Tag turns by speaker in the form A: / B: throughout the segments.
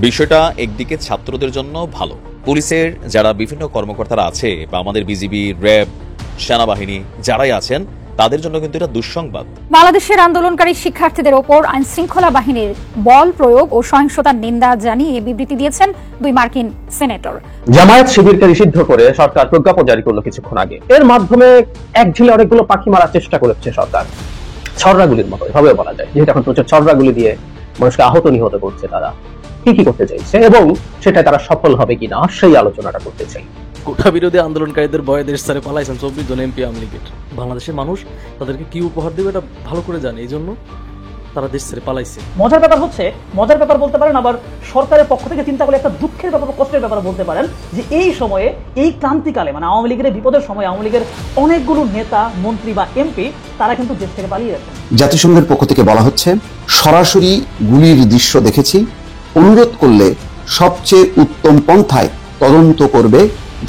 A: বিষয়টা একদিকে ছাত্রদের জন্য ভালো, পুলিশের যারা বিভিন্ন কর্মকর্তারা আছে বা আমাদের বিজিবি, র্যাব, সেনাবাহিনী যারাই আছেন তাদের জন্য কিন্তু এটা দুঃসংবাদ।
B: বাংলাদেশের আন্দোলনকারী শিক্ষার্থীদের ওপর আইন শৃঙ্খলা বাহিনীর বল প্রয়োগ ও সহিংসতার নিন্দা জানিয়ে বিবৃতি দিয়েছেন দুই মার্কিন সেনেটর।
C: জামায়াত শিবিরকে নিষিদ্ধ করে সরকার প্রজ্ঞাপন জারি করলো কিছুক্ষণ আগে। এর মাধ্যমে এক ঢিলে অনেকগুলো পাখি মারার চেষ্টা করেছে সরকার, ছড়রাগুলির মতো এভাবে বলা যায়, যেহেতু এখন প্রচুর ছড়রাগুলি দিয়ে মানুষকে আহত নিহত করছে। তারা কি করতে চাইছে এবং সেটা তারা সফল হবে কিনা সেই আলোচনাটা করতে চাই।
D: কোটা বিরোধী আন্দোলনকারীদের ভয়ে দেশ ছেড়ে পালাইছেন 24 জন এমপি আওয়ামী লীগের। বাংলাদেশের মানুষ তাদেরকে কি উপহার দেবে এটা ভালো করে জানে, এই জন্য তারা দেশ ছেড়ে পালাইছে।
E: মজার ব্যাপার বলতে পারেন, আবার সরকারের পক্ষ থেকে চিন্তা করলে একটা দুঃখের ব্যাপার, কষ্টের ব্যাপার বলতে পারেন, যে এই সময়ে, এই ক্রান্তিকালে, মানে আওয়ামী লীগের বিপদের সময় আওয়ামী লীগের অনেকগুলো নেতা, মন্ত্রী বা এমপি তারা কিন্তু দেশ থেকে পালিয়ে যাচ্ছে।
F: জাতিসংঘের পক্ষ থেকে বলা হচ্ছে, সরাসরি গুলির দৃশ্য দেখেছি, অনুরোধ করলে সবচেয়ে উত্তম পন্থায় তদন্ত করবে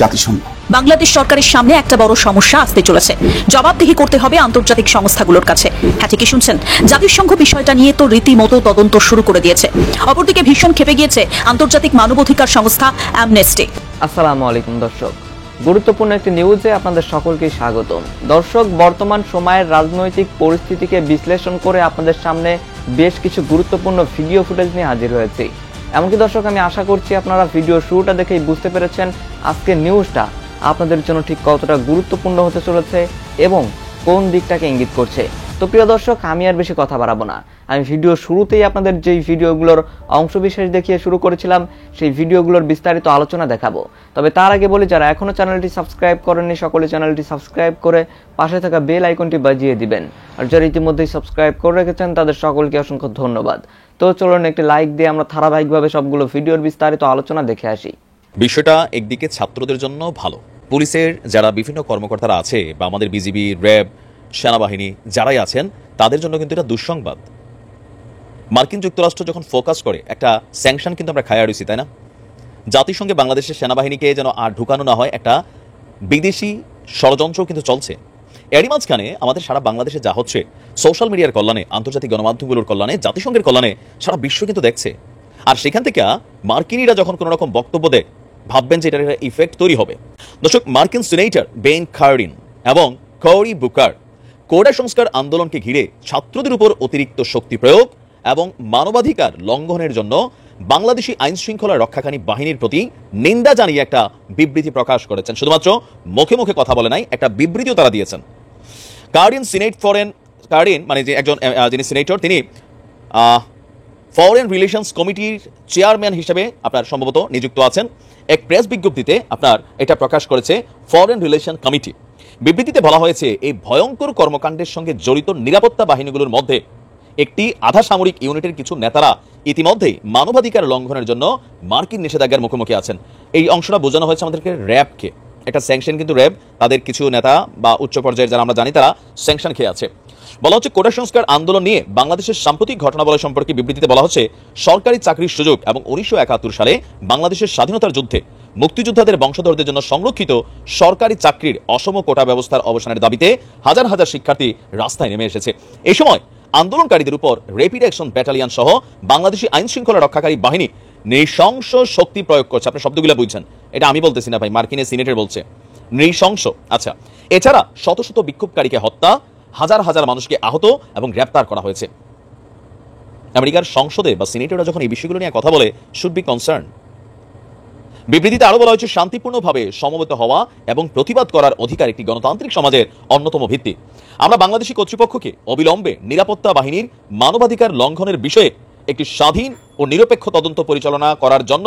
F: জাতিসংঘ।
G: বাংলাদেশ সরকারের সামনে একটা বড় সমস্যা আসতে চলেছে, জবাবদিহি করতে হবে আন্তর্জাতিক সংস্থাগুলোর কাছে। হ্যাঁ, ঠিকই শুনছেন, জাতিসংঘ বিষয়টা নিয়ে তো রীতিমতো তদন্ত শুরু করে দিয়েছে। অপরদিকে ভীষণ ক্ষেপে গিয়েছে আন্তর্জাতিক মানবাধিকার সংস্থা অ্যামনেস্টি।
H: আসসালামু আলাইকুম দর্শক, গুরুত্বপূর্ণ একটি নিউজে আপনাদের সকলকে স্বাগতম। দর্শক, বর্তমান সময়ের রাজনৈতিক পরিস্থিতিকে বিশ্লেষণ করে আপনাদের সামনে বেশ কিছু গুরুত্বপূর্ণ ভিডিও ফুটেজ নিয়ে হাজির হয়েছি। এমনকি দর্শক, আমি আশা করছি আপনারা ভিডিও শুরুটা দেখেই বুঝতে পেরেছেন আজকের নিউজটা আপনাদের জন্য ঠিক কতটা গুরুত্বপূর্ণ হতে চলেছে এবং কোন দিকটাকে ইঙ্গিত করছে। তো প্রিয় দর্শক, আমি আর বেশি কথা বাড়াবো না, আমি ভিডিও শুরুতেই আপনাদের যেই ভিডিওগুলোর অংশবিশেষ দেখিয়ে শুরু করেছিলাম সেই ভিডিওগুলোর বিস্তারিত আলোচনা দেখাবো। তবে তার আগে বলি, যারা এখনো চ্যানেলটি সাবস্ক্রাইব করেননি সকলে চ্যানেলটি সাবস্ক্রাইব করে পাশে থাকা বেল আইকনটি বাজিয়ে দিবেন। আর যারা ইতিমধ্যেই সাবস্ক্রাইব করে রেখেছেন তাদের সকলকে অসংখ্য ধন্যবাদ। তো চলুন একটি লাইক দিয়ে আমরা ধারাবাহিকভাবে সবগুলো ভিডিওর বিস্তারিত আলোচনা দেখে আসি।
A: বিষয়টা একদিকে ছাত্রদের জন্য ভালো, পুলিশের যারা বিভিন্ন কর্মকর্তারা আছে বা আমাদের বিজিবি, র্যাব, সেনাবাহিনী যারাই আছেন তাদের জন্য কিন্তু এটা দুঃসংবাদ। মার্কিন যুক্তরাষ্ট্র যখন ফোকাস করে একটা স্যাংশন কিন্তু আমরা খায়া রয়েছি, তাই না? জাতিসংঘে বাংলাদেশের সেনাবাহিনীকে যেন আর ঢুকানো না হয়, একটা বিদেশি ষড়যন্ত্র কিন্তু চলছে। এরই মাঝখানে আমাদের সারা বাংলাদেশে যা হচ্ছে, সোশ্যাল মিডিয়ার কল্যাণে, আন্তর্জাতিক গণমাধ্যমগুলোর কল্যাণে, জাতিসংঘের কল্যাণে সারা বিশ্ব কিন্তু দেখছে। আর সেখান থেকে মার্কিনীরা যখন কোনো রকম বক্তব্য দেয় ভাববেন যে এটার একটা ইফেক্ট তৈরি হবে। দর্শক, মার্কিন সিনেটর বেন কার্ডিন এবং করি বুকার কোটা সংস্কার আন্দোলনকে ঘিরে ছাত্রদের উপর অতিরিক্ত শক্তি প্রয়োগ এবং মানবাধিকার লঙ্ঘনের জন্য বাংলাদেশি আইন শৃঙ্খলা রক্ষাকারী বাহিনীর প্রতি নিন্দা জানিয়ে একটা বিবৃতি প্রকাশ করেছেন। শুধুমাত্র মুখে মুখে কথা বলে নাই, একটা বিবৃতিও তারা দিয়েছেন। কার্ডিন মানে যে একজন যিনি সিনেটর, তিনি ফরেন রিলেশনস কমিটির চেয়ারম্যান হিসেবে আপনার সম্ভবত নিযুক্ত আছেন। এক প্রেস বিজ্ঞপ্তিতে আপনার এটা প্রকাশ করেছে ফরেন রিলেশন কমিটি। বিবৃতিতে বলা হয়েছে, এই ভয়ঙ্কর কর্মকাণ্ডের সঙ্গে জড়িত নিরাপত্তা বাহিনীগুলোর মধ্যে একটি আধা সামরিক ইউনিটের কিছু নেতারা ইতিমধ্যেই মানবাধিকার লঙ্ঘনের জন্য মার্কিন নিষেধাজ্ঞার মুখোমুখি আছেন। এই অংশটা বোঝানো হয়েছে আমাদেরকে র্যাবকে, একটা স্যাংশন কিন্তু র্যাব, তাদের কিছু নেতা বা উচ্চ পর্যায়ের যারা আমরা জানি তারা স্যাংশন খেয়ে আছে। বলা হচ্ছে, কোটা সংস্কার আন্দোলন নিয়ে বাংলাদেশের সাম্প্রতিক ঘটনাবলী সম্পর্কে বিবৃতিতে বলা হচ্ছে, সরকারি চাকরির সুযোগ এবং 1971 সালে বাংলাদেশের স্বাধীনতার যুদ্ধে মুক্তিযোদ্ধাদের বংশধরদের জন্য সংরক্ষিত সরকারি চাকরির অসম কোটা ব্যবস্থার অবসানের দাবিতে হাজার হাজার শিক্ষার্থী রাস্তায় নেমে এসেছে। এই সময় আন্দোলনকারীদের উপর র্যাপিড অ্যাকশন ব্যাটালিয়ন সহ বাংলাদেশি আইন শৃঙ্খলা রক্ষাকারী বাহিনী নৃশংস শক্তি প্রয়োগ করছে। আপনি শব্দগুলো বুঝছেন, এটা আমি বলতেছি না ভাই, মার্কিনের সিনেটর বলছে নৃশংস। আচ্ছা, এছাড়া শত শত বিক্ষোভকারীকে হত্যা, হাজার হাজার মানুষকে আহত এবং গ্রেপ্তার করা হয়েছে। আমেরিকার সংসদে বা সিনেটররা যখন এই বিষয়গুলো নিয়ে কথা বলে, শুড বি কনসার্ন। বিবৃতিতে আরো বলা হয়েছে, শান্তিপূর্ণভাবে সমবেত হওয়া এবং প্রতিবাদ করার অধিকার একটি গণতান্ত্রিক সমাজের অন্যতম ভিত্তি। আমরা বাংলাদেশি কর্তৃপক্ষকে অবিলম্বে নিরাপত্তা বাহিনীর মানবাধিকার লঙ্ঘনের বিষয়ে একটি স্বাধীন ও নিরপেক্ষ তদন্ত পরিচালনা করার জন্য,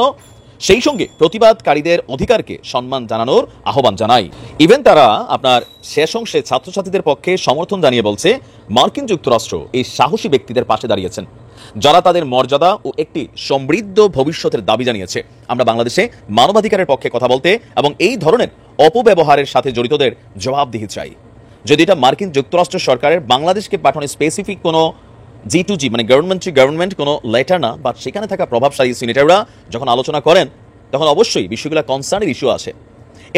A: সেই সঙ্গে প্রতিবাদকারীদের অধিকারকে সম্মান জানানোর আহ্বান জানাই। ইভেন তারা আপনার শেষ অংশে ছাত্রছাত্রীদের পক্ষে সমর্থন জানিয়ে বলছে, মার্কিন যুক্তরাষ্ট্র এই সাহসী ব্যক্তিদের পাশে দাঁড়িয়েছেন যারা তাদের মর্যাদা ও একটি সমৃদ্ধ ভবিষ্যতের দাবি জানিয়েছে। আমরা বাংলাদেশে মানবাধিকারের পক্ষে কথা বলতে এবং এই ধরনের অপব্যবহারের সাথে জড়িতদের জবাবদিহি চাই। যদি এটা মার্কিন যুক্তরাষ্ট্র সরকারের বাংলাদেশকে পাঠানো স্পেসিফিক কোনো G2G মানে গভর্নমেন্ট কোনো লেটার না, বাট সেখানে থাকা প্রভাবশালী সিনেটররা যখন আলোচনা করেন তখন অবশ্যই বিষয়গুলো কনসার্নের ইস্যু আসে।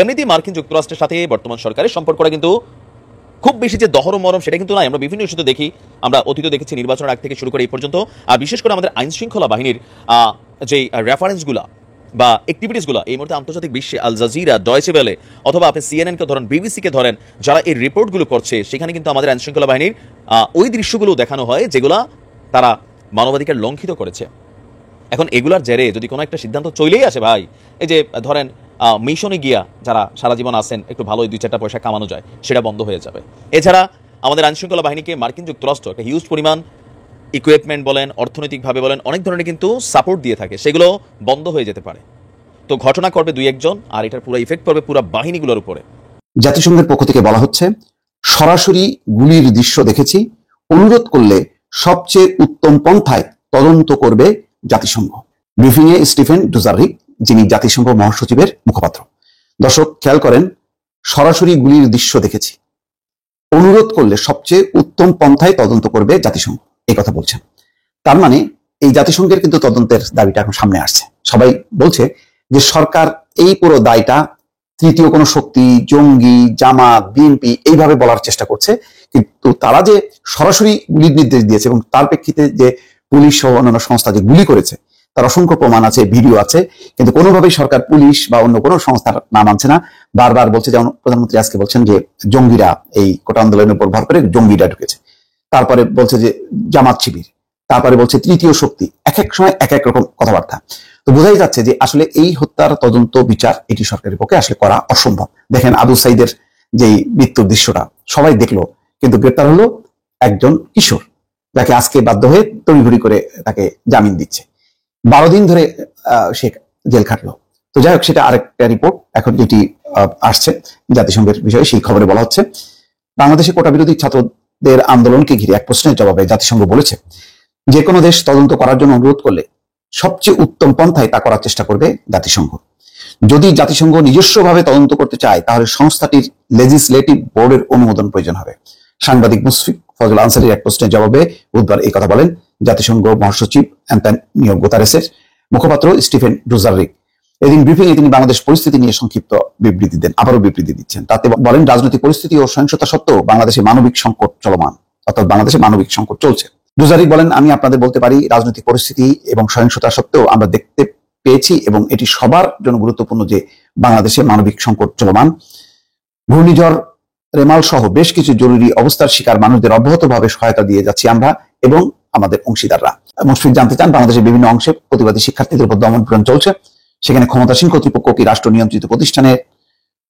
A: এমনিতেই মার্কিন যুক্তরাষ্ট্রের সাথে বর্তমান সরকারের সম্পর্কটা কিন্তু খুব বেশি যে দহরম মরম সেটা কিন্তু নয়। আমরা বিভিন্ন ইস্যুতে দেখি, আমরা অতীত দেখেছি নির্বাচনের আগ থেকে শুরু করে এই পর্যন্ত। আর বিশেষ করে আমাদের আইন শৃঙ্খলা বাহিনীর যে রেফারেন্সগুলা বা অ্যাক্টিভিটিসগুলো এই মুহূর্তে আন্তর্জাতিক বিশ্বে আল জাজিরা, ডয়েচে ভেলে অথবা আপনি সিএনএনকে ধরেন, বিবিসিকে ধরেন, যারা এই রিপোর্টগুলো করছে সেখানে কিন্তু আমাদের আইনশৃঙ্খলা বাহিনীর ওই দৃশ্যগুলো দেখানো হয় যেগুলা তারা মানবাধিকার লঙ্ঘিত করেছে। এখন এগুলার জেরে যদি কোনো একটা সিদ্ধান্ত চলেই আসে ভাই, এই যে ধরেন মিশনে গিয়া যারা সারা জীবন আসেন একটু ভালোই 2-4টা পয়সা কামানো যায়, সেটা বন্ধ হয়ে যাবে। এছাড়া আমাদের আইনশৃঙ্খলা বাহিনীকে মার্কিন যুক্তরাষ্ট্র একটা হিউজ পরিমাণ ইকুইপমেন্ট বলেন, অর্থনৈতিকভাবে বলেন, অনেক ধরনের কিন্তু সাপোর্ট দিয়ে থাকে, সেগুলো বন্ধ হয়ে যেতে পারে। তো ঘটনা করবে 2-1 জন, আর এটার পুরো ইফেক্ট পড়বে পুরো বাহিনীগুলোর উপরে।
F: জাতিসংঘের পক্ষ থেকে বলা হচ্ছে, সরাসরি গুলির দৃশ্য দেখেছি, অনুরোধ করলে সবচেয়ে উত্তম পন্থায় তদন্ত করবে জাতিসংঘ। ব্রিফিংয়ে স্টিফেন ডুজারিক, যিনি জাতিসংঘ মহাসচিবের মুখপাত্র। দর্শক খেয়াল করেন, সরাসরি গুলির দৃশ্য দেখেছি, অনুরোধ করলে সবচেয়ে উত্তম পন্থায় তদন্ত করবে জাতিসংঘ, এই কথা বলছেন। তার মানে এই জাতিসংঘের কিন্তু তদন্তের দাবিটা এখন সামনে আসছে। সবাই বলছে যে সরকার এই পুরো দায়টা তৃতীয় কোনো শক্তি, জঙ্গি, জামাত, বিএনপি এইভাবে বলার চেষ্টা করছে, কিন্তু তারা যে সরাসরি গুলির নির্দেশ দিয়েছে এবং তার প্রেক্ষিতে যে পুলিশ সহ অন্যান্য সংস্থা যে গুলি করেছে তার অসংখ্য প্রমাণ আছে, ভিডিও আছে, কিন্তু কোনোভাবেই সরকার পুলিশ বা অন্য কোনো সংস্থার নাম আনছে না। বারবার বলছে, যেমন প্রধানমন্ত্রী আজকে বলছেন যে জঙ্গিরা, এই কোটা আন্দোলনের উপর ভর করে জঙ্গিরা ঢুকেছে, তারপরে বলছে যে জামাত শিবির, তারপরে বলছে তৃতীয় শক্তি, এক এক সময় এক এক রকম কথাবার্তা। তো বোঝাই যাচ্ছে যে আসলে এই হত্যার তদন্ত বিচার এটি সরকারের পক্ষে আসলে করা অসম্ভব। দেখেন আবু সাইদের যেই মৃত্যুর দৃশ্যটা সবাই দেখলো, কিন্তু গ্রেপ্তার হলো একজন কিশোর, যাকে আজকে বাধ্য হয়ে তড়িঘড়ি করে তাকে জামিন দিচ্ছে। 12 দিন ধরে সে জেল খাটলো। তো যাই হোক, সেটা আরেকটা রিপোর্ট। এখন যেটি আসছে জাতিসংঘের বিষয়ে, সেই খবরে বলা হচ্ছে, বাংলাদেশে কোটা বিরোধী ছাত্রদের আন্দোলনকে ঘিরে এক প্রশ্নের জবাবে জাতিসংঘ বলেছে, যে কোনো দেশ তদন্ত করার জন্য অনুরোধ করলে সবচেয়ে উত্তম পন্থায় তা করার চেষ্টা করবে জাতিসংঘ। যদি জাতিসংঘ নিজস্বভাবে তদন্ত করতে চায় তাহলে সংস্থাটির লেজিসলেটিভ বোর্ডের অনুমোদন প্রয়োজন হবে। সাংবাদিক মুশফিক ফজল আনসারীর এক প্রশ্নের জবাবে বুধবার এই কথা বলেন জাতিসংঘ মহাসচিব অ্যান্টনিও গুতারেসের মুখপাত্র স্টিফেন ডুজারিক। এদিন ব্রিফিংয়ে তিনি বাংলাদেশ পরিস্থিতি নিয়ে সংক্ষিপ্ত বিবৃতি দেন, আবারও বিবৃতি দিচ্ছেন। তাতে বলেন, রাজনৈতিক পরিস্থিতি ও সহিংসতা সত্ত্বেও বাংলাদেশে মানবিক সংকট চলমান, অর্থাৎ বাংলাদেশে মানবিক সংকট চলছে। ডুজারিক বলেন, আমি আপনাদের বলতে পারি, রাজনৈতিক পরিস্থিতি এবং সহিংসতা সত্ত্বেও আমরা দেখতে পেয়েছি এবং এটি সবার জন্য গুরুত্বপূর্ণ যে বাংলাদেশে মানবিক সংকট চলমান। ঘূর্ণিঝড় রেমাল সহ বেশ কিছু জরুরি অবস্থার শিকার মানুষদের অব্যাহতভাবে সহায়তা দিয়ে যাচ্ছি আমরা এবং আমাদের অংশীদাররা। মুশফিক জানতে চান, বাংলাদেশের বিভিন্ন অংশে প্রতিবাদী শিক্ষার্থীদের উপর দমন-পীড়ন চলছে, সেখানে ক্ষমতাসীন কর্তৃপক্ষ কি রাষ্ট্র নিয়ন্ত্রিত প্রতিষ্ঠানের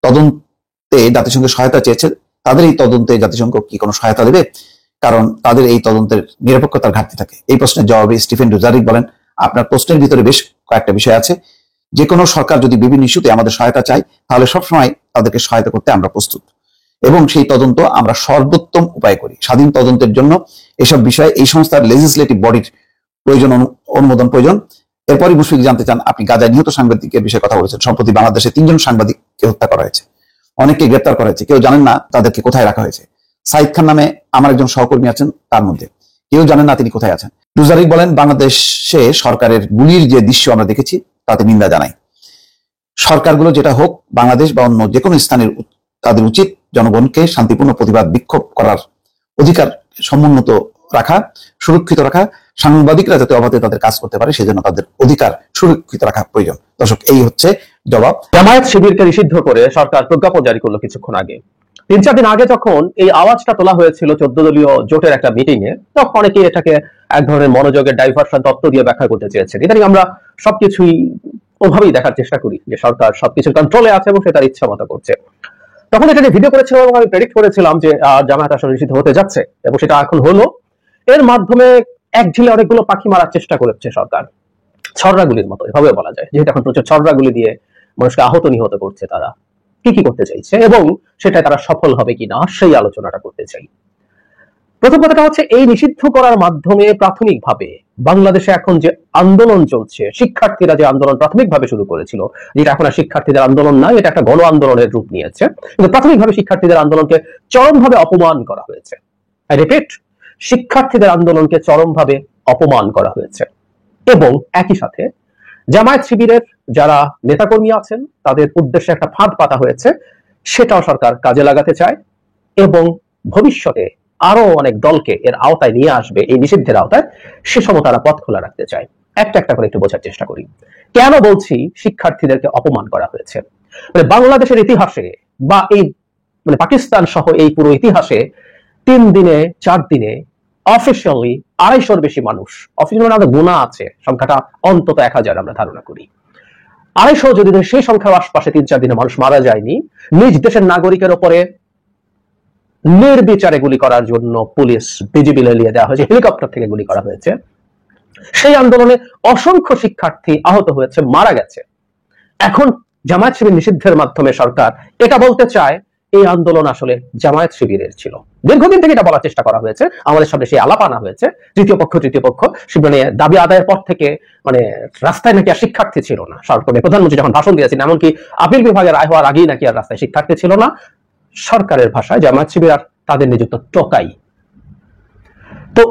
F: তদন্তে জাতিসংঘের সহায়তা চেয়েছে, তাদের এই তদন্তে জাতিসংঘ কি কোনো সহায়তা দেবে? কারণ তাদের এই তদন্তের নিরপেক্ষতার ঘাটতি থাকে। এই প্রশ্নের জবাবে স্টিফেন ডুজারিক বলেন, আপনার প্রশ্নের ভিতরে বেশ কয়েকটা বিষয় আছে। যে কোনো সরকার যদি বিভিন্ন ইস্যুতে আমাদের সহায়তা চায় তাহলে সবসময় তাদেরকে সহায়তা করতে আমরা প্রস্তুত এবং সেই তদন্ত আমরা সর্বোত্তম উপায় করি। স্বাধীন তদন্তের জন্য এসব বিষয়ে এই সংস্থার লেজিসলেটিভ বডির প্রয়োজন, অনুমোদন প্রয়োজন। এরপরই মুশফিক জানতে চান, আপনি গাজায় নিহত সাংবাদিকের বিষয়ে কথা বলেছেন। সম্প্রতি বাংলাদেশে 3 জন সাংবাদিককে হত্যা করা হয়েছে, অনেককে গ্রেপ্তার করা হয়েছে, কেউ জানেন না তাদেরকে কোথায় রাখা হয়েছে। সাইদ খান নামে আমার একজন সহকর্মী আছেন, তার মধ্যে কেউ জানেন না তিনি কোথায় আছেন। ডুজারিক বলেন, বাংলাদেশে সরকারের গুলির যে দৃশ্য আমরা দেখেছি তাতে নিন্দা জানাই। সরকারগুলো যেটা হোক, বাংলাদেশ বা অন্য যে কোনো স্থানের তাদের উচিত জনগণকে শান্তিপূর্ণ প্রতিবাদ বিক্ষোভ করার অধিকার সমুন্নত রাখা, সুরক্ষিত রাখা। সাংবাদিকরা যাতে অবাধে তাদের কাজ করতে পারে সেজন্য তাদের অধিকার সুরক্ষিত রাখা প্রয়োজন। দর্শক, এই হচ্ছে জবাব।
C: জামায়াত শিবিরকে নিষিদ্ধ করে সরকার প্রজ্ঞাপন জারি করলো কিছুক্ষণ আগে। 3-4 দিন আগে যখন এই আওয়াজটা তোলা হয়েছিল 14 দলীয় জোটের একটা মিটিং এ, তখন অনেকে এটাকে এক ধরনের মনোযোগের ডাইভার্সন তত্ত্ব দিয়ে ব্যাখ্যা করতে চেয়েছেন। ইদানিং আমরা সবকিছুই ওভাবেই দেখার চেষ্টা করি যে সরকার সবকিছুর কন্ট্রোলে আছে এবং সে তার ইচ্ছা মতো করছে। তখন এটা নিয়ে ভিডিও করেছিলাম এবং আমি প্রেডিক্ট করেছিলাম যে জামায়াত আসলে নিষিদ্ধ হতে যাচ্ছে এবং সেটা এখন হলো। এর মাধ্যমে এক ঢিলে অনেকগুলো পাখি মারার চেষ্টা করেছে সরকার, ছড়রাগুলির মতো এভাবে বলা যায়, যেহেতু এখন প্রচুর ছড়রাগুলি দিয়ে মানুষকে আহত নিহত করছে। তারা কি করতে চাইছে এবং সেটা তারা সফল হবে কিনা সেই আলোচনাটা করতে চাই। প্রথম কথাটা হচ্ছে, এই নিষিদ্ধ করার মাধ্যমে প্রাথমিকভাবে বাংলাদেশে এখন যে আন্দোলন চলছে, শিক্ষার্থীরা যে আন্দোলন প্রাথমিকভাবে শুরু করেছিল, যেটা এখন আর শিক্ষার্থীদের আন্দোলন নয়, এটা একটা গণ আন্দোলনের রূপ নিয়েছে, কিন্তু প্রাথমিকভাবে শিক্ষার্থীদের আন্দোলনকে চরমভাবে অপমান করা হয়েছে। আই রিপিট, শিক্ষার্থীদের আন্দোলনকে চরমভাবে অপমান করা হয়েছে এবং একই সাথে জামায়াত শিবিরের যারা নেতাকর্মী আছেন তাদের উদ্দেশ্যে একটা ফাঁদ পাতা হয়েছে, সেটাও সরকার কাজে লাগাতে চায় এবং ভবিষ্যতে আরো অনেক দলকে এর আওতায় নিয়ে আসবে, এই নিষিদ্ধের আওতায়, সে সময় তারা পথ খোলা রাখতে চায়। একটা একটা করে একটু বোঝার চেষ্টা করি। কেন বলছি শিক্ষার্থীদেরকে অপমান করা হয়েছে? মানে বাংলাদেশের ইতিহাসে বা এই মানে পাকিস্তান সহ এই পুরো ইতিহাসে 3 দিনে 4 দিনে অফিসিয়ালি 250-র বেশি মানুষ, অফিসিয়ালি আমাদের গুণা আছে, সংখ্যাটা অন্তত 1000 আমরা ধারণা করি। 250 যদি সেই সংখ্যার আশপাশে 3-4 দিনে মানুষ মারা যায়নি, নিজ দেশের নাগরিকের উপরে নির্বিচারে গুলি করার জন্য পুলিশ বিজিবি লেলিয়ে দেওয়া হয়েছে, হেলিকপ্টার থেকে গুলি করা হয়েছে। সেই আন্দোলনে অসংখ্য শিক্ষার্থী আহত হয়েছে, মারা গেছে। এখন জামায়াত শিবির নিষিদ্ধের মাধ্যমে সরকার এটা বলতে চায় এই আন্দোলন আসলে জামায়াত শিবিরের ছিল। দীর্ঘদিন থেকে এটা বলার চেষ্টা করা হয়েছে, আমাদের সামনে সেই আলাপ আনা হয়েছে, তৃতীয় পক্ষ মানে দাবি আদায়ের পর থেকে মানে রাস্তায় নাকি আর শিক্ষার্থী ছিল না। সরকারের প্রধানমন্ত্রী যখন ভাষণ দিয়েছেন, এমনকি আপিল বিভাগের রায় হওয়ার আগেই নাকি আর রাস্তায় শিক্ষার্থী ছিল না। সরকারের ভাষায় জামায়াত শিবির আর তাদের নিযুক্ত টোকাই। তো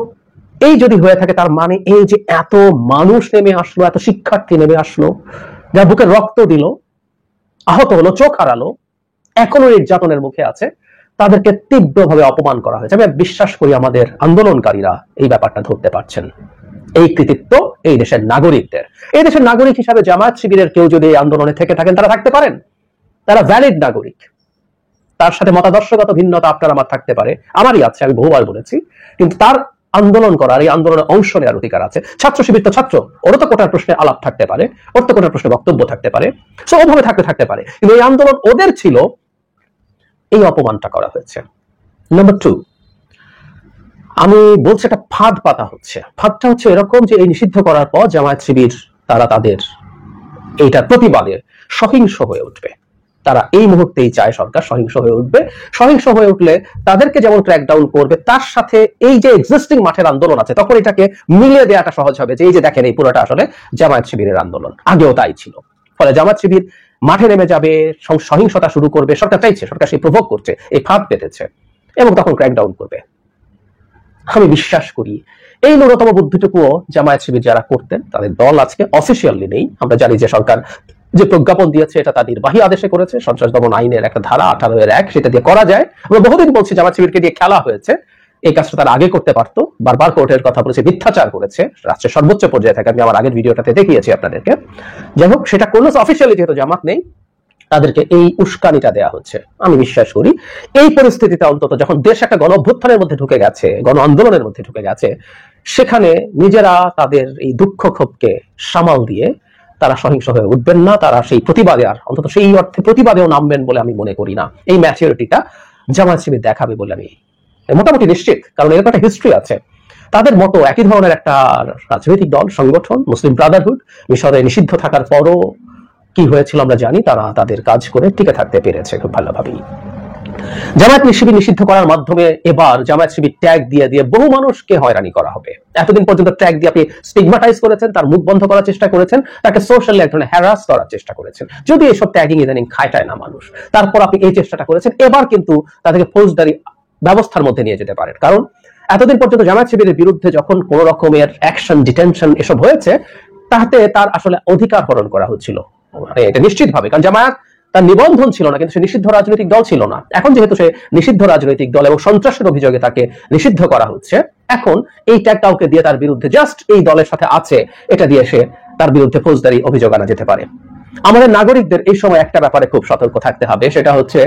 C: এই যদি হয়ে থাকে, তার মানে এই যে এত মানুষ নেমে আসলো, এত শিক্ষার্থী নেমে আসলো, যার বুকে রক্ত দিল, আহত হলো, চোখ হারালো, এখনো নির্যাতনের মুখে আছে, তাদেরকে তীব্রভাবে অপমান করা হয়েছে। আমি বিশ্বাস করি আমাদের আন্দোলনকারীরা এই ব্যাপারটা ধরতে পারছেন। এই কৃতিত্ব এই দেশের নাগরিকদের। এই দেশের নাগরিক হিসাবে জামায়াত শিবিরের কেউ যদি এই আন্দোলনে থেকে থাকেন, তারা থাকতে পারেন, তারা ভ্যালিড নাগরিক। তার সাথে মতাদর্শগত ভিন্নতা আপনার আমার থাকতে পারে, আমারই আছে, আমি বহুবার বলেছি, কিন্তু তার আন্দোলন করার, এই আন্দোলনে অংশ নেওয়ার অধিকার আছে। ছাত্র শিবির তো ছাত্র, ওরও তো কোটার প্রশ্নে আলাপ থাকতে পারে, ওর তো কোটার প্রশ্নে বক্তব্য থাকতে পারে, সো ওভাবে থাকতে পারে। কিন্তু এই আন্দোলন ওদের ছিল, এই অপমানটা করা হয়েছে। নাম্বার 2, আমি বলছি একটা ফাঁদ পাতা হচ্ছে। ফাঁদটা হচ্ছে এরকম যে এই নিষিদ্ধ করার পর জামায়াত শিবির তারা তাদের এইটার প্রতিবাদে সহিংস হয়ে উঠবে। তারা এই মুহূর্তেই চায় সরকার সহিংস হয়ে উঠবে। সহিংস হয়ে উঠলে তাদেরকে যেমন ক্র্যাকডাউন করবে, তার সাথে এই যে এক্সিস্টিং মাঠের আন্দোলন আছে, তখন এটাকে মিলিয়ে দেওয়াটা সহজ হবে যে এই যে দেখেন এই পুরোটা আসলে জামায়াত শিবিরের আন্দোলন, আগেও তাই ছিল। ফলে জামায়াত শিবির মাঠে নেমে যাবে, সহিংসতা শুরু করবে। সরকার চাইছে, সরকার সেই প্রভোগ করছে, এই ফাঁদ পেতেছে, এবং তখন ক্র্যাকডাউন করবে। আমি বিশ্বাস করি এই ন্যূনতম বুদ্ধিটুকুও জামায়াত শিবির যারা করতেন, তাদের দল আজকে অফিসিয়ালি নেই। আমরা জানি যে সরকার যে প্রজ্ঞাপন দিয়েছে এটা তার নির্বাহী আদেশে করেছে, সন্ত্রাস দমন আইনের একটা ধারা 18-এর 1, সেটা দিয়ে করা যায়। আমরা বহুদিন বলছি জামায়াত শিবিরকে দিয়ে খেলা হয়েছে, এই কাজটা তারা আগে করতে পারতো। বারবার কোর্টের কথা বলেছে, মিথ্যাচার করেছে রাষ্ট্রের সর্বোচ্চ পর্যায়ে থাকে, আমি আমার আগের ভিডিওটাতে দেখিয়েছি আপনাদেরকে। যাই হোক, সেটা করলো অফিসিয়ালি, যেহেতু জামাত নেই, তাদেরকে এই উস্কানিটা দেয়া হচ্ছে। আমি বিশ্বাস করি এই পরিস্থিতিতে অন্তত যখন দেশ একটা গণ অভ্যুত্থানের মধ্যে ঢুকে গেছে, গণ আন্দোলনের মধ্যে ঢুকে গেছে, সেখানে নিজেরা তাদের এই দুঃখ ক্ষোভকে সামাল দিয়ে তারা সহিংস হয়ে উঠবেন না। তারা সেই প্রতিবাদে, আর অন্তত সেই অর্থে প্রতিবাদেও নামবেন বলে আমি মনে করি না। এই ম্যাচুরিটিটা জামায়াত শিবির দেখাবে বলে আমি মোটামুটি নিশ্চিত, কারণ এরকম একটা হিস্ট্রি আছে। তাদের মতো একই ধরনের একটা রাজনৈতিক দল সংগঠন মুসলিম ব্রাদারহুড মিশরে নিষিদ্ধ থাকার পরও কি হয়েছিল আমরা জানি, তারা তাদের কাজ করে টিকে থাকতে পেরেছে খুব ভালোভাবেই। জামায়াত শিবির নিষিদ্ধ করার মাধ্যমে এবার জামায়াত শিবির ট্যাগ দিয়ে দিয়ে বহু মানুষকে হয়রানি করা হবে। এতদিন পর্যন্ত ট্যাগ দিয়ে আপনি স্টিগমাটাইজ করেছেন, তার মুখ বন্ধ করার চেষ্টা করেছেন, তাকে সোশ্যালি এক ধরনের হ্যারাস করার চেষ্টা করেছেন। যদি এসব ট্যাগিং ইদানিং খাটায় না মানুষ, তারপর আপনি এই চেষ্টাটা করেছেন, এবার কিন্তু তাদেরকে ফৌজদারি ব্যবস্থার মধ্যে নিয়ে যেতে পারেন। কারণ এতদিন পর্যন্ত জামায়াত শিবিরের বিরুদ্ধে যখন কোন রকমের অ্যাকশন, ডিটেনশন এসব হয়েছে, তাতে তার আসলে অধিকার হরণ করা হচ্ছিল, এটা নিশ্চিত ভাবে। কারণ জামায়াত তার নিবন্ধন ছিল না, কিন্তু সে নিষিদ্ধ রাজনৈতিক দল ছিল না। এখন যেহেতু সে নিষিদ্ধ রাজনৈতিক দল এবং সন্ত্রাসের অভিযোগে তাকে নিষিদ্ধ করা হচ্ছে, এখন এই ট্যাগটাকে দিয়ে তার বিরুদ্ধে জাস্ট এই দলের সাথে আছে এটা দিয়ে সে তার বিরুদ্ধে ফৌজদারি অভিযোগ আনা যেতে পারে। আমাদের নাগরিকদের এই সময় একটা ব্যাপারে খুব সতর্ক থাকতে হবে, সেটা হচ্ছে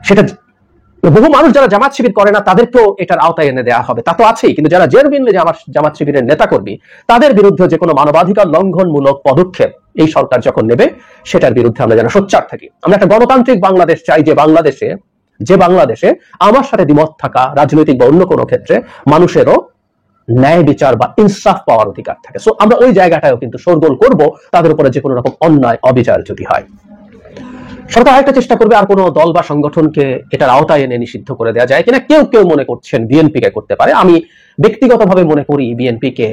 C: সেটা বহু মানুষ যারা জামাত শিবির করে না তাদেরকেও এটার আওতায় এনে দেওয়া হবে, তা তো আছেই, কিন্তু যারা জেনুইনলি জামাত শিবিরের নেতাকর্মী, তাদের বিরুদ্ধে যে কোনো মানবাধিকার লঙ্ঘনমূলক পদক্ষেপ এই সরকার যখন নেবে, সেটার বিরুদ্ধে আমরা যেন সোচ্চার থাকি। আমরা একটা গণতান্ত্রিক বাংলাদেশ চাই, যে বাংলাদেশে আমার সাথে দ্বিমত থাকা রাজনৈতিক বা অন্য কোনো ক্ষেত্রে মানুষেরও ন্যায় বিচার বা ইনসাফ পাওয়ার অধিকার থাকে। সো আমরা ওই জায়গাটাও কিন্তু শোরগোল করব তাদের উপরে যে কোনো রকম অন্যায় অবিচার যদি হয়। সরকার আরেকটা চেষ্টা করবে আর কোনো দল বা সংগঠনকে এটার আওতায় এনে নিষিদ্ধ করে দেওয়া যায় কিনা। কেউ কেউ মনে করছেন বিএনপিকে করতে পারে। আমি ব্যক্তিগতভাবে মনে করি বিএনপিকে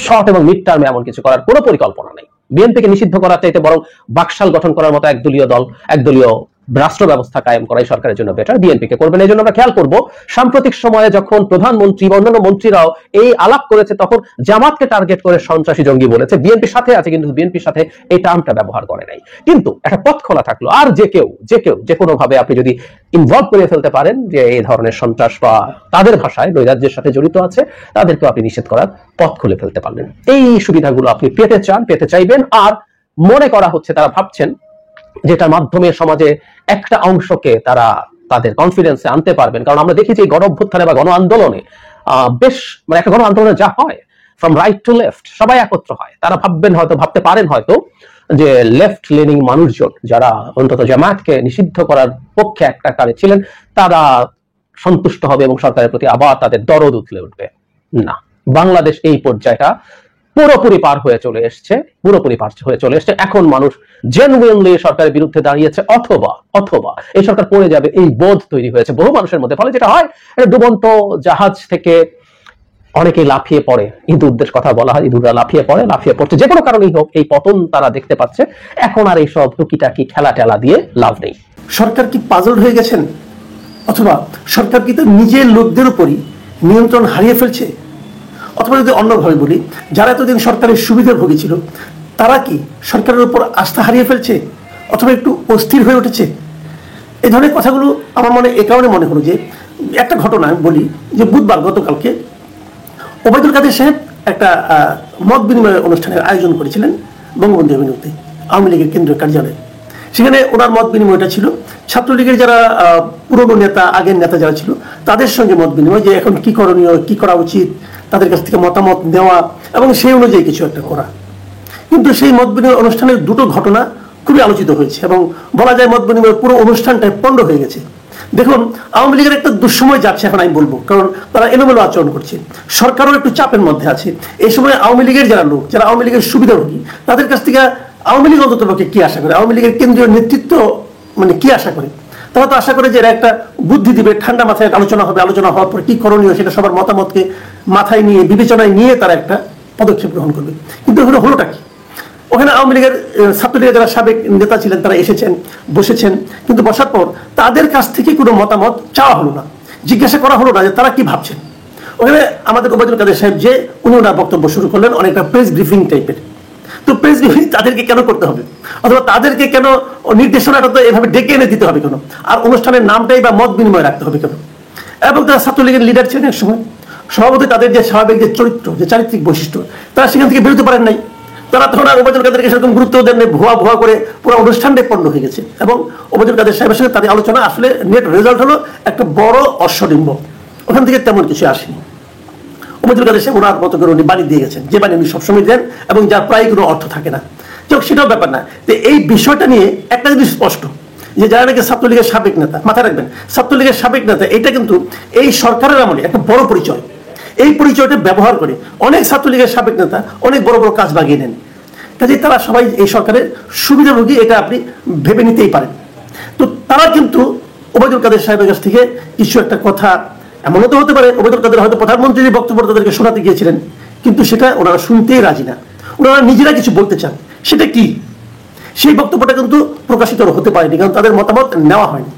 C: শর্ট এবং মিড টার্মে এমন কিছু করার কোনো পরিকল্পনা নেই। বিএনপিকে নিষিদ্ধ করার চাইতে বরং বাকশাল গঠন করার মতো একদলীয় দল, একদলীয় রাষ্ট্র ব্যবস্থা কায়েম করাই সরকারের জন্য বেটার, বিএনপিকে করবেন। এই জন্য আমরা খেয়াল করব সাম্প্রতিক সময়ে যখন প্রধানমন্ত্রী বা অন্যান্য মন্ত্রীরাও এই আলাপ করেছে তখন জামাতকে টার্গেট করে সন্ত্রাসী জঙ্গি বলেছে, বিএনপির সাথে আছে কিন্তু বিএনপির সাথে এই টার্মটা ব্যবহার করে নাই। কিন্তু একটা পথ খোলা থাকলো, আর যে কেউ যে কোনো ভাবে আপনি যদি ইনভলভ করে ফেলতে পারেন যে এই ধরনের সন্ত্রাস বা তাদের ভাষায় নৈরাজ্যের সাথে জড়িত আছে, তাদেরকেও আপনি নিষেধ করার পথ খুলে ফেলতে পারলেন। এই সুবিধাগুলো আপনি পেতে চাইবেন। আর মনে করা হচ্ছে, তারা ভাবছেন যেটার মাধ্যমে সমাজে একটা অংশকে তারা তাদের কনফিডেন্সে আনতে পারবেন। কারণ আমরা দেখি যে গণ অভ্যুত্থানে বা গণ আন্দোলনে বেশ মানে একটা গণ আন্দোলনে যা হয় ফ্রম রাইট টু লেফট সবাই একত্র হয়। তারা ভাবতে পারেন হয়তো যে লেফট লেনিং মানুষজন যারা অন্তত জামায়াতকে নিষিদ্ধ করার পক্ষে একটা কারে ছিলেন তারা সন্তুষ্ট হবে এবং সরকারের প্রতি আবার তাদের দরদ উঠলে উঠবে। না, বাংলাদেশ এই পর্যায়টা পুরোপুরি পার হয়ে চলে এসছে। এখন মানুষ জেনুইনলি সরকারের বিরুদ্ধে দাঁড়িয়েছে, অথবা এই সরকার পড়ে যাবে এই বোধ তৈরি হয়েছে বহু মানুষের মধ্যে। ফলে যেটা হয়, ডুবন্ত জাহাজ থেকে অনেকেই লাফিয়ে পড়ে, ইঁদুরদের কথা বলা হয়, ইঁদুররা লাফিয়ে পড়ছে, যে কোনো কারণেই হোক এই পতন তারা দেখতে পাচ্ছে। এখন আর এইসব টুকিটাকি খেলা টেলা দিয়ে লাভ নেই।
I: সরকার কি পাজলড হয়ে গেছেন, অথবা সরকার কি তো নিজের লোকদের উপরই নিয়ন্ত্রণ হারিয়ে ফেলছে? অথবা যদি অন্যভাবে বলি, যারা এতদিন সরকারের সুবিধার ভোগী ছিল তারা কি সরকারের উপর আস্থা হারিয়ে ফেলছে, অথবা একটু অস্থির হয়ে উঠেছে? এই ধরনের কথাগুলো আমার মনে এ কারণে মনে হলো যে একটা ঘটনা বলি, যে বুধবার গতকালকে ওবায়দুল কাদের সাহেব একটা মত বিনিময় অনুষ্ঠানের আয়োজন করেছিলেন বঙ্গবন্ধু এভিনিউতে, আওয়ামী লীগের কেন্দ্রীয় কার্যালয়ে। সেখানে ওনার মত বিনিময়টা ছিল ছাত্রলীগের যারা পুরনো নেতা, আগের নেতা যারা ছিল তাদের সঙ্গে মত বিনিময়, যে এখন কি করণীয়, কি করা উচিত, তাদের কাছ থেকে মতামত নেওয়া এবং সেই অনুযায়ী কিছু একটা করা। কিন্তু সেই মত বিনিময় অনুষ্ঠানের দুটো ঘটনা খুবই আলোচিত হয়েছে এবং বলা যায় মত বিনিময়ের পুরো অনুষ্ঠানটাই পণ্ড হয়ে গেছে। দেখুন, আওয়ামী লীগের একটা দুঃসময় যাচ্ছে এখন আমি বলবো, কারণ তারা এলোমেলো আচরণ করছে, সরকারও একটু চাপের মধ্যে আছে। এই সময় আওয়ামী লীগের যারা লোক, যারা আওয়ামী লীগের সুবিধাভোগী, তাদের কাছ থেকে আওয়ামী লীগ অন্তত পক্ষে কি আশা করে, আওয়ামী লীগের কেন্দ্রীয় নেতৃত্ব মানে কি আশা করে? তারা তো আশা করে যে এরা একটা বুদ্ধি দিবে, ঠান্ডা মাথায় আলোচনা হবে, আলোচনা হওয়ার পর কি করণীয় সেটা সবার মতামতকে মাথায় নিয়ে বিবেচনায় নিয়ে তারা একটা পদক্ষেপ গ্রহণ করবে। কিন্তু হলোটা কি? ওখানে আওয়ামী লীগের ছাত্রলীগের যারা সাবেক নেতা ছিলেন তারা এসেছেন, বসেছেন, কিন্তু বসার পর তাদের কাছ থেকে কোনো মতামত চাওয়া হলো না, জিজ্ঞাসা করা হলো না যে তারা কি ভাবছেন। ওখানে আমাদের ওবায়দুল কাদের সাহেব যে উনি ওনার বক্তব্য শুরু করলেন অনেকটা প্রেস ব্রিফিং টাইপের। তো প্রেস ব্রিফিং তাদেরকে কেন করতে হবে, অথবা তাদেরকে কেন নির্দেশনাটা তো এভাবে ডেকে এনে দিতে হবে কেন, আর অনুষ্ঠানের নামটাই বা মত বিনিময় রাখতে হবে কেন? এবং তারা ছাত্রলীগের লিডার ছিলেন এক সময়, সভাপতি তাদের যে স্বাভাবিক যে চরিত্র, যে চারিত্রিক বৈশিষ্ট্য, তারা সেখান থেকে বেরোতে পারেন নাই। তারা তখন আর ওবায়দুল কাদেরকে সেরকম গুরুত্ব দেন, ভুয়া করে পুরো অনুষ্ঠানটাই পণ্ড হয়ে গেছে। এবং ওবায়দুল কাদের সাহেবের সঙ্গে তাদের আলোচনা আসলে নেট রেজাল্ট হলো একটা বড় অশ্বডিম্ব, ওখান থেকে তেমন কিছু আসেনি। ওবায়দুল কাদের সাহেব ওনার মতো করে উনি বাণী দিয়ে গেছেন, যে বাণী উনি সবসময় দেন এবং যার প্রায় কোনো অর্থ থাকে না। যাক, সেটাও ব্যাপার না। তো এই বিষয়টা নিয়ে একটা জিনিস স্পষ্ট, যে যারা নাকি ছাত্রলীগের সাবেক নেতা, মাথায় রাখবেন ছাত্রলীগের সাবেক নেতা, এটা কিন্তু এই সরকারের আমলে একটা বড় পরিচয়। এই পরিচয়টা ব্যবহার করে অনেক ছাত্রলীগের সাবেক নেতা অনেক বড় বড় কাজ বাগিয়ে নেন। কাজে তারা সবাই এই সরকারের সুবিধাভোগী, এটা আপনি ভেবে নিতেই পারেন। তো তারা কিন্তু ওবায়দুল কাদের সাহেবের কাছ থেকে কিছু একটা কথা, এমনও তো হতে পারে ওবায়দুল কাদের হয়তো প্রধানমন্ত্রীর বক্তব্য তাদেরকে শোনাতে গিয়েছিলেন, কিন্তু সেটা ওনারা শুনতেই রাজি না, ওনারা নিজেরা কিছু বলতে চান। সেটা কি? সেই বক্তব্যটা কিন্তু প্রকাশিত হতে পারেনি, কারণ তাদের মতামত নেওয়া হয়নি।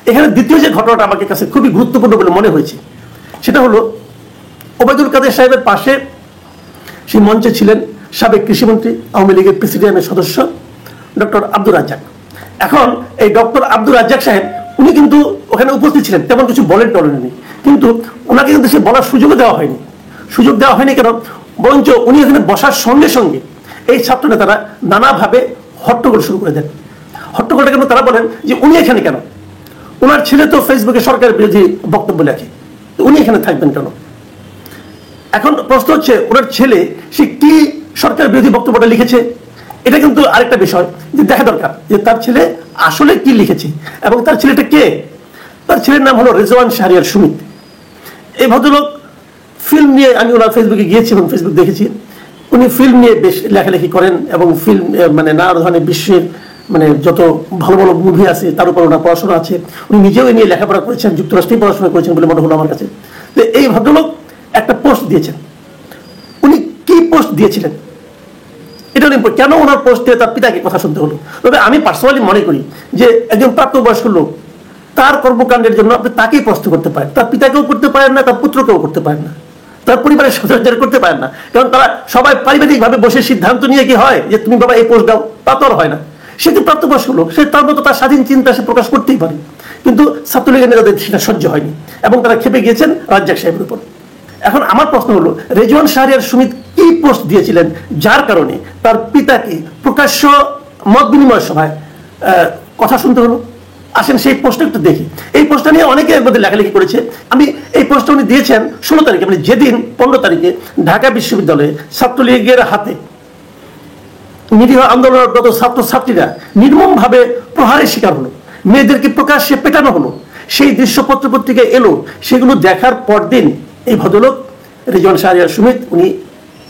I: এখানে দ্বিতীয় যে ঘটনাটা আমার কাছে খুবই গুরুত্বপূর্ণ বলে মনে হয়েছে, সেটা হলো ওবায়দুল কাদের সাহেবের পাশে সেই মঞ্চে ছিলেন সাবেক কৃষিমন্ত্রী, আওয়ামী লীগের প্রেসিডিয়ামের সদস্য ডক্টর আব্দুর রাজ্জাক। এখন এই ডক্টর আব্দুর রাজ্জাক সাহেব উনি কিন্তু ওখানে উপস্থিত ছিলেন, তেমন কিছু টলেননি, কিন্তু ওনাকে কিন্তু সে বলার সুযোগ দেওয়া হয়নি। কেন? বরঞ্চ উনি এখানে বসার সঙ্গে সঙ্গে এই ছাত্র নেতারা নানাভাবে হট্টগোল শুরু করে দেন। হট্টগোলটা কেন? তারা বলেন যে উনি এখানে কেন, ওনার ছেলে তো ফেসবুকে সরকার বিরোধী বক্তব্য লেখে, তো উনি এখানে থাকবেন কেন? এখন প্রশ্ন হচ্ছে, ওনার ছেলে সে কি সরকার বিরোধী বক্তব্যটা লিখেছে? এটা কিন্তু আরেকটা বিষয় যে দেখা দরকার, যে তার ছেলে আসলে কি লিখেছে এবং তার ছেলেটা কে। তার ছেলের নাম হলো রেজওয়ান শাহরিয়ার সুমিত। এই ভদ্রলোক ফিল্ম নিয়ে, আমি ওনার ফেসবুকে গিয়েছি এবং ফেসবুক দেখেছি, উনি ফিল্ম নিয়ে বেশ লেখালেখি করেন এবং ফিল্ম মানে নানা ধরনের বিশ্বের মানে যত ভালো ভালো মুভি আছে তার উপর ওনার পড়াশোনা আছে। উনি নিজেও নিয়ে লেখাপড়া করেছেন, যুক্তরাষ্ট্রেই পড়াশোনা করেছেন বলে মনে হলো আমার কাছে। তো এই ভদ্রলোক একটা পোস্ট দিয়েছেন। উনি কি পোস্ট দিয়েছিলেন এটা কেন ওনার পোস্টে তার পিতাকে কথা শুনতে হলো? তবে আমি পার্সোনালি মনে করি যে একজন প্রাপ্তবয়স্ক লোক তার কর্মকাণ্ডের জন্য আপনি তাকেই প্রশ্ন করতে পারেন, তার পিতাকেও করতে পারেন না, তার পুত্রকেও করতে পারেন না, তার পরিবারের সদস্যদের করতে পারেন না। কারণ তারা সবাই পারিবারিকভাবে বসে সিদ্ধান্ত নিয়ে কি হয় যে তুমি বাবা এই পোস্ট দাও, তা তো আর হয় না। সে তো প্রাপ্তবয়স্ক লোক, সে তার মতো তার স্বাধীন চিন্তা সে প্রকাশ করতেই পারে। কিন্তু ছাত্রলীগের নেতাদের সেটা সহ্য হয়নি এবং তারা খেপে গিয়েছেন রাজ্জাক সাহেবের উপর। এখন আমার প্রশ্ন হলো, রেজওয়ান শাহরিয়ার সুমিত কি পোস্ট দিয়েছিলেন যার কারণে তার পিতাকে প্রকাশ্য মত বিনিময় সভায় কথা শুনতে হলো? আসেন সেই পোস্টটা একটু দেখি। এই পোস্টটা নিয়ে অনেকে এর মধ্যে লেখালেখি করেছে। আমি এই পোস্টটা উনি দিয়েছেন 16 তারিখে, মানে যেদিন 15 তারিখে ঢাকা বিশ্ববিদ্যালয়ে ছাত্রলীগের হাতে নিরীহ আন্দোলনরত ছাত্রছাত্রীরা নির্মমভাবে প্রহারের শিকার হলো, মেয়েদেরকে প্রকাশ্যে পেটানো হলো, সেই দৃশ্য পত্রপত্রিকায় এলো। সেগুলো দেখার পরদিন এই ভদ্রলোক রেজওয়ান শাহরিয়ার সুমিত উনি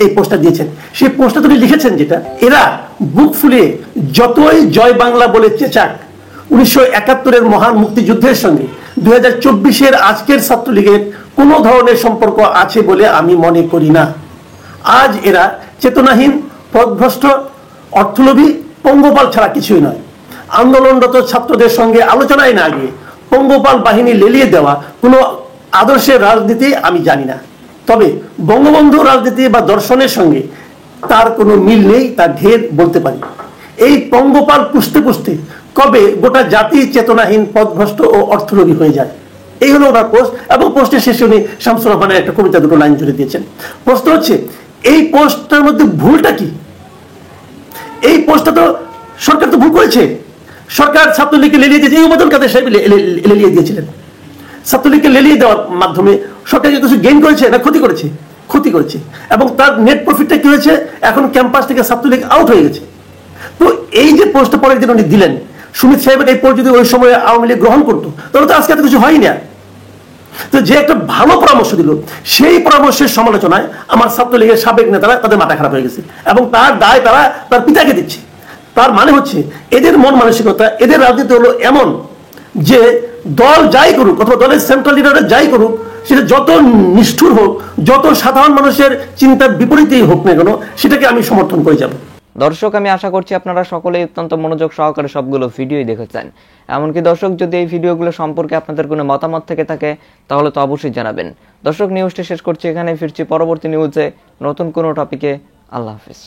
I: এই পোস্টটা দিয়েছেন। সেই পোস্টটা তিনি লিখেছেন যেটা, এরা বুক ফুলিয়ে যতই জয় বাংলা বলে চেঁচাক, 1971-এর মহান মুক্তিযুদ্ধের সঙ্গে 2024-এর আজকের ছাত্রলীগের কোনো ধরনের সম্পর্ক আছে বলে আমি মনে করি না। আজ এরা চেতনাহীন, পথভ্রষ্ট, অর্থলোভী, পঙ্গপাল ছাড়া কিছুই নয়। আন্দোলনরত ছাত্রদের সঙ্গে আলোচনায় না গিয়ে পঙ্গপাল বাহিনী লেলিয়ে দেওয়া কোনো আদর্শের রাজনীতি আমি জানি না। তবে বঙ্গবন্ধু রাজনীতি বা দর্শনের সঙ্গে তার কোনো মিল নেই, তার ঢের বলতে পারি। এই পঙ্গপাল পুষতে পুষতে কবে গোটা জাতি চেতনাহীন, পথভ্রষ্ট ও অর্থলোভী হয়ে যায়। এই হলো ওনার পোস্ট। এবং পোস্টের শেষে উনি শামসুর রহমানের একটা কবিতা দুটো লাইন জুড়ে দিয়েছেন। প্রশ্ন হচ্ছে, এই পোস্টটার মধ্যে ভুলটা কি? এই পোস্টটা তো সরকার তো ভুল করেছে। সরকার ছাত্রলীগকে লেলিয়ে দিয়েছে, এই উপাদান কাদের সাহেব লেলিয়ে দিয়েছিলেন। ছাত্রলীগকে লেলিয়ে দেওয়ার মাধ্যমে সরকার কিছু গেইন করেছে না ক্ষতি করেছে? ক্ষতি করেছে। এবং তার নেট প্রফিটটা কি হয়েছে? এখন ক্যাম্পাস থেকে ছাত্রলীগ আউট হয়ে গেছে। তো এই যে পোস্টটা পরের দিন উনি দিলেন, সুমিত সাহেবের এই পোস্ট যদি ওই সময় আওয়ামী লীগ গ্রহণ করতো তাহলে তো আজকে এত কিছু হয়নি। না তো যে একটা ভালো পরামর্শ দিল, সেই পরামর্শের সমালোচনায় আমার ছাত্রলীগের সাবেক নেতারা তাদের মাথা খারাপ হয়ে গেছে এবং তার দায় তারা তার পিতাকে দিচ্ছে। তার মানে হচ্ছে এদের মন মানসিকতা, এদের রাজনীতি হলো এমন যে দল যাই করুক অথবা দলের সেন্ট্রাল লিডাররা যাই করুক, সেটা যত নিষ্ঠুর হোক, যত সাধারণ মানুষের চিন্তার বিপরীতেই হোক না কেন, সেটাকে আমি সমর্থন করে যাব।
H: দর্শক, আমি আশা করছি আপনারা সকলেই অত্যন্ত মনোযোগ সহকারে সবগুলো ভিডিওই দেখেছেন। এমনকি দর্শক, যদি এই ভিডিওগুলো সম্পর্কে আপনাদের কোনো মতামত থেকে থাকে তাহলে তো অবশ্যই জানাবেন। দর্শক, নিউজটি শেষ করছি এখানে, ফিরছি পরবর্তী নিউজে নতুন কোনো টপিকে। আল্লাহ হাফিজ।